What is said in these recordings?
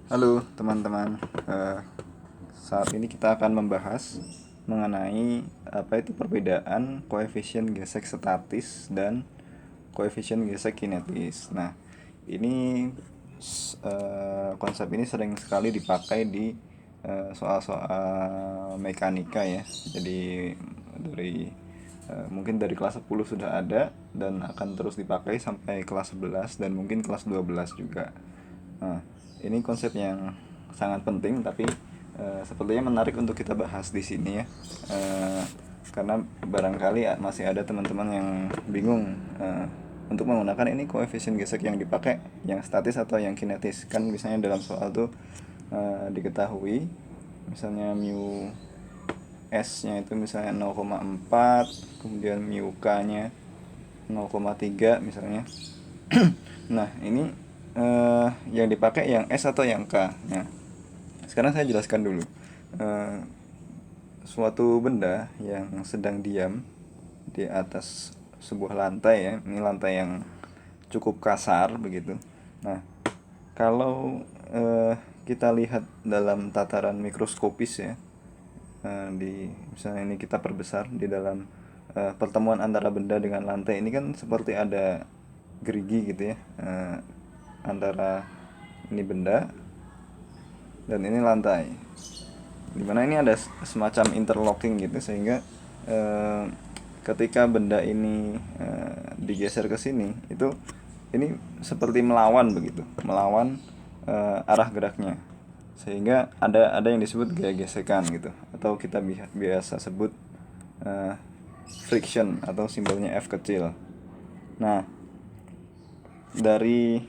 Halo teman-teman. Saat ini kita akan membahas mengenai apa itu perbedaan koefisien gesek statis dan koefisien gesek kinetis. Nah, ini konsep ini sering sekali dipakai di soal-soal mekanika ya. Jadi dari mungkin dari kelas 10 sudah ada dan akan terus dipakai sampai kelas 11 dan mungkin kelas 12 juga. Nah, ini konsep yang sangat penting tapi sepertinya menarik untuk kita bahas di sini ya. Eh, karena barangkali masih ada teman-teman yang bingung untuk menggunakan ini koefisien gesek yang dipakai yang statis atau yang kinetis. Kan misalnya dalam soal tuh diketahui misalnya mu S-nya itu misalnya 0,4, kemudian mu K-nya 0,3 misalnya. Nah, ini yang dipakai yang S atau yang K. Nah, sekarang saya jelaskan dulu. Eh, Suatu benda yang sedang diam di atas sebuah lantai ya. Ini lantai yang cukup kasar begitu. Nah, kalau kita lihat dalam tataran mikroskopis ya, di misalnya ini kita perbesar di dalam pertemuan antara benda dengan lantai ini kan seperti ada gerigi gitu ya, antara ini benda dan ini lantai, dimana ini ada semacam interlocking gitu sehingga eh, ketika benda ini digeser ke sini itu ini seperti melawan begitu, melawan arah geraknya, sehingga ada yang disebut gaya gesekan gitu, atau kita biasa sebut eh, friction atau simbolnya F kecil. Nah, dari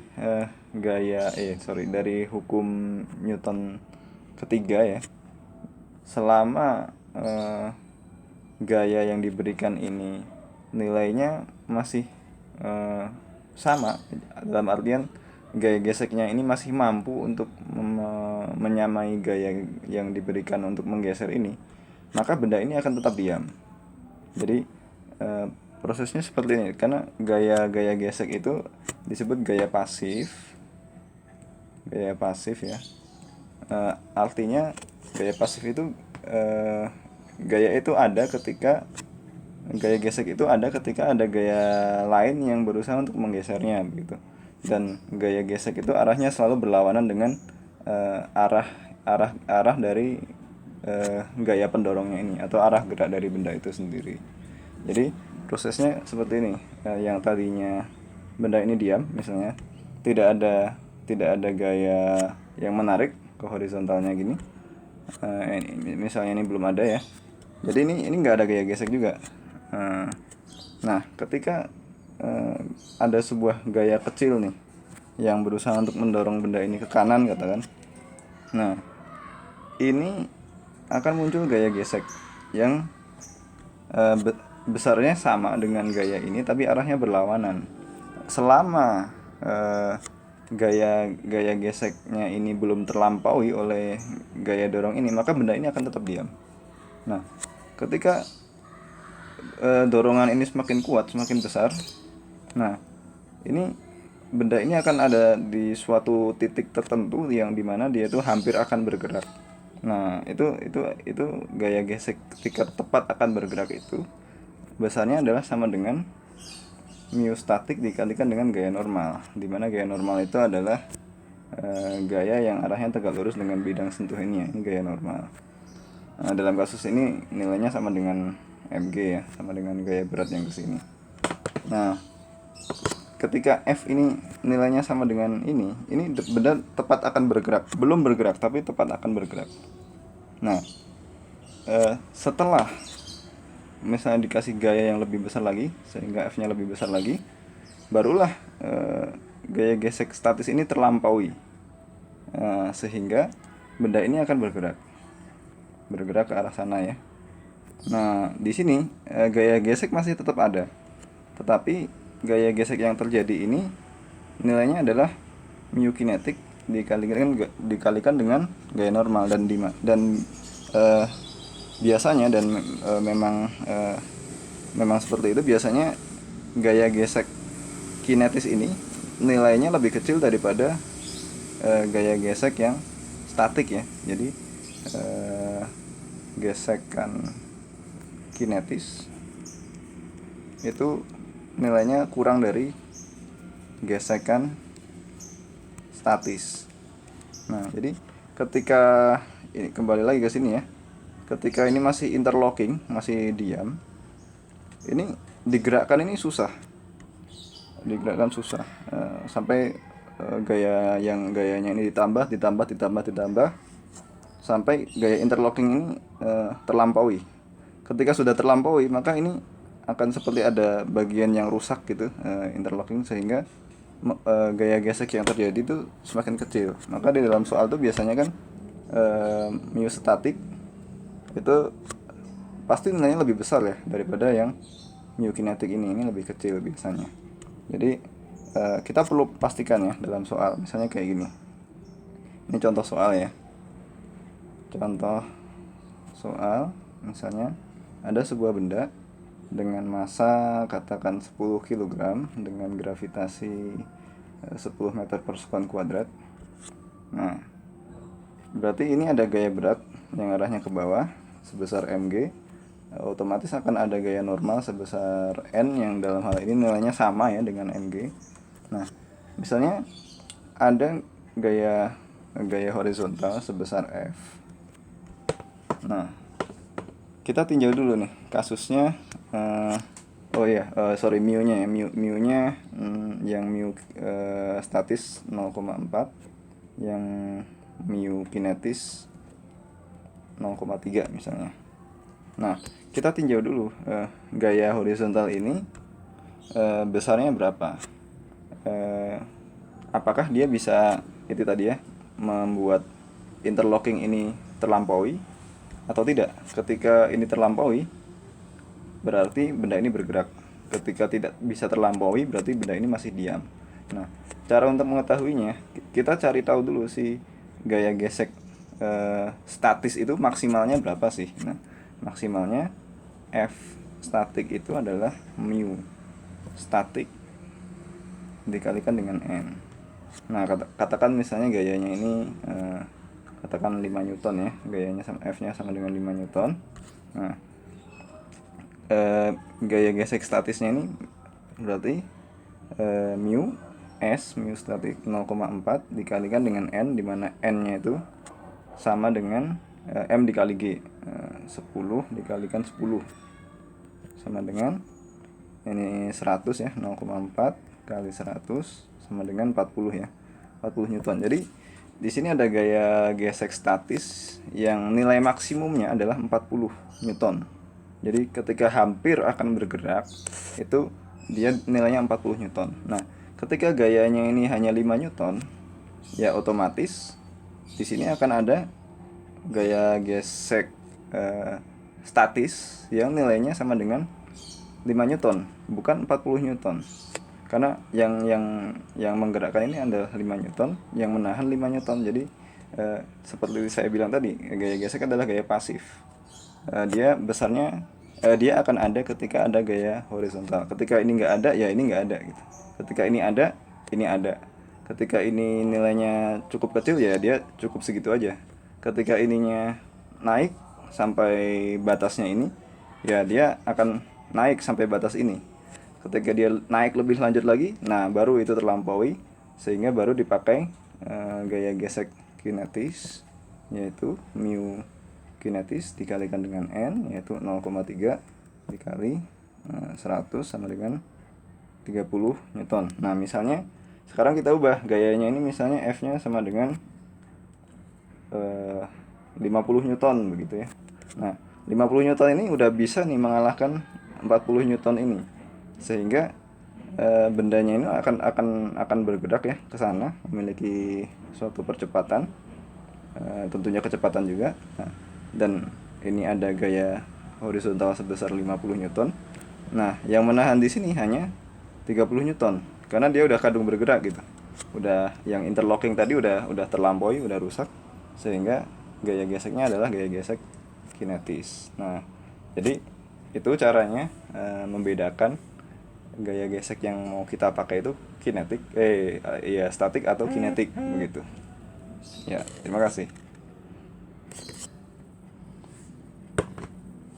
dari hukum Newton ketiga ya, selama gaya yang diberikan ini nilainya masih eh, sama, dalam artian gaya geseknya ini masih mampu untuk menyamai gaya yang diberikan untuk menggeser ini, maka benda ini akan tetap diam. Jadi eh, prosesnya seperti ini, karena gaya-gaya gesek itu disebut gaya pasif. Gaya pasif ya. Artinya gaya pasif itu gaya itu ada ketika gaya gesek itu ada ketika ada gaya lain yang berusaha untuk menggesernya begitu. Dan gaya gesek itu arahnya selalu berlawanan dengan arah arah arah dari gaya pendorongnya ini atau arah gerak dari benda itu sendiri. Jadi prosesnya seperti ini. Yang tadinya benda ini diam misalnya, tidak ada gaya yang menarik ke horizontalnya gini. Misalnya ini belum ada ya. Jadi ini nggak ada gaya gesek juga. Nah, ketika ada sebuah gaya kecil nih yang berusaha untuk mendorong benda ini ke kanan katakan. Nah, ini akan muncul gaya gesek yang besarnya sama dengan gaya ini tapi arahnya berlawanan. Selama gaya geseknya ini belum terlampaui oleh gaya dorong ini, maka benda ini akan tetap diam. Nah, ketika dorongan ini semakin kuat, semakin besar, nah ini benda ini akan ada di suatu titik tertentu yang dimana dia itu hampir akan bergerak. Nah, itu gaya gesek ketika tepat akan bergerak itu besarnya adalah sama dengan mu statik dikalikan dengan gaya normal, dimana gaya normal itu adalah gaya yang arahnya tegak lurus dengan bidang sentuh ini ya, ini gaya normal. Nah, dalam kasus ini nilainya sama dengan mg ya, sama dengan gaya berat yang kesini. Nah, ketika F ini nilainya sama dengan ini benda tepat akan bergerak, belum bergerak tapi tepat akan bergerak. Nah, setelah misalnya dikasih gaya yang lebih besar lagi sehingga F-nya lebih besar lagi, barulah gaya gesek statis ini terlampaui, sehingga benda ini akan bergerak ke arah sana ya. Nah, di sini gaya gesek masih tetap ada, tetapi gaya gesek yang terjadi ini nilainya adalah mu kinetik dikalikan dengan gaya normal, dan biasanya memang seperti itu, biasanya gaya gesek kinetis ini nilainya lebih kecil daripada gaya gesek yang statik ya. Jadi gesekan kinetis itu nilainya kurang dari gesekan statis. Nah, jadi ketika ini kembali lagi ke sini ya. Ketika ini masih interlocking, masih diam, ini digerakkan ini susah. Digerakkan susah. Sampai gayanya ini ditambah sampai gaya interlocking ini terlampaui. Ketika sudah terlampaui, maka ini akan seperti ada bagian yang rusak gitu, interlocking, sehingga gaya gesek yang terjadi itu semakin kecil. Maka di dalam soal itu biasanya kan mu statik itu pasti nilainya lebih besar ya daripada yang mu kinetik ini lebih kecil biasanya. Jadi kita perlu pastikan ya dalam soal, misalnya kayak gini. Ini contoh soal ya. Contoh soal, misalnya ada sebuah benda dengan massa katakan 10 kg dengan gravitasi 10 meter per sekon kuadrat. Nah, berarti ini ada gaya berat yang arahnya ke bawah sebesar mg. Otomatis akan ada gaya normal sebesar n yang dalam hal ini nilainya sama ya dengan mg. Nah, misalnya ada gaya horizontal sebesar f. Nah, kita tinjau dulu nih kasusnya. Mu-nya ya, mu-nya yang mu statis 0,4, yang mu kinetis 0,3 misalnya. Nah, kita tinjau dulu gaya horizontal ini besarnya berapa. Apakah dia bisa itu tadi ya, membuat interlocking ini terlampaui atau tidak. Ketika ini terlampaui, berarti benda ini bergerak. Ketika tidak bisa terlampaui, berarti benda ini masih diam. Nah, cara untuk mengetahuinya, kita cari tahu dulu si gaya gesek statis itu maksimalnya berapa sih. Nah, maksimalnya F statik itu adalah mu statik dikalikan dengan N. Nah, katakan misalnya gayanya ini katakan 5 Newton ya, gayanya sama F-nya sama dengan 5 Newton. Nah, gaya gesek statisnya ini berarti mu statik 0,4 dikalikan dengan N, di mana N-nya itu sama dengan M dikali G, 10 dikalikan 10 sama dengan ini 100 ya, 0,4 kali 100 sama dengan 40 ya, 40 Newton. Jadi di sini ada gaya gesek statis yang nilai maksimumnya adalah 40 Newton. Jadi ketika hampir akan bergerak itu dia nilainya 40 Newton. Nah, ketika gayanya ini hanya 5 Newton, ya otomatis di sini akan ada gaya gesek statis yang nilainya sama dengan 5 Newton, bukan 40 Newton. Karena yang menggerakkan ini adalah 5 Newton, yang menahan 5 Newton. Jadi seperti saya bilang tadi, gaya gesek adalah gaya pasif. Dia besarnya dia akan ada ketika ada gaya horizontal. Ketika ini nggak ada, ya ini nggak ada gitu. Ketika ini ada, ini ada. Ketika ini nilainya cukup kecil, ya dia cukup segitu aja. Ketika ininya naik sampai batasnya ini, ya dia akan naik sampai batas ini. Ketika dia naik lebih lanjut lagi, nah baru itu terlampaui, sehingga baru dipakai gaya gesek kinetis, yaitu mu kinetis dikalikan dengan N, yaitu 0,3 dikali 100 sama dengan 30 Newton. Nah, misalnya sekarang kita ubah gayanya ini, misalnya F-nya sama dengan 50 Newton begitu ya. Nah, 50 Newton ini udah bisa nih mengalahkan 40 Newton ini. Sehingga bendanya ini akan bergerak ya ke sana, memiliki suatu percepatan, tentunya kecepatan juga. Nah, dan ini ada gaya horizontal sebesar 50 Newton. Nah, yang menahan di sini hanya 30 Newton karena dia udah kadung bergerak gitu. Udah yang interlocking tadi udah terlampaui, udah rusak, sehingga gaya geseknya adalah gaya gesek kinetis. Nah, jadi itu caranya membedakan gaya gesek yang mau kita pakai itu kinetik, statik atau kinetik begitu. Ya, terima kasih.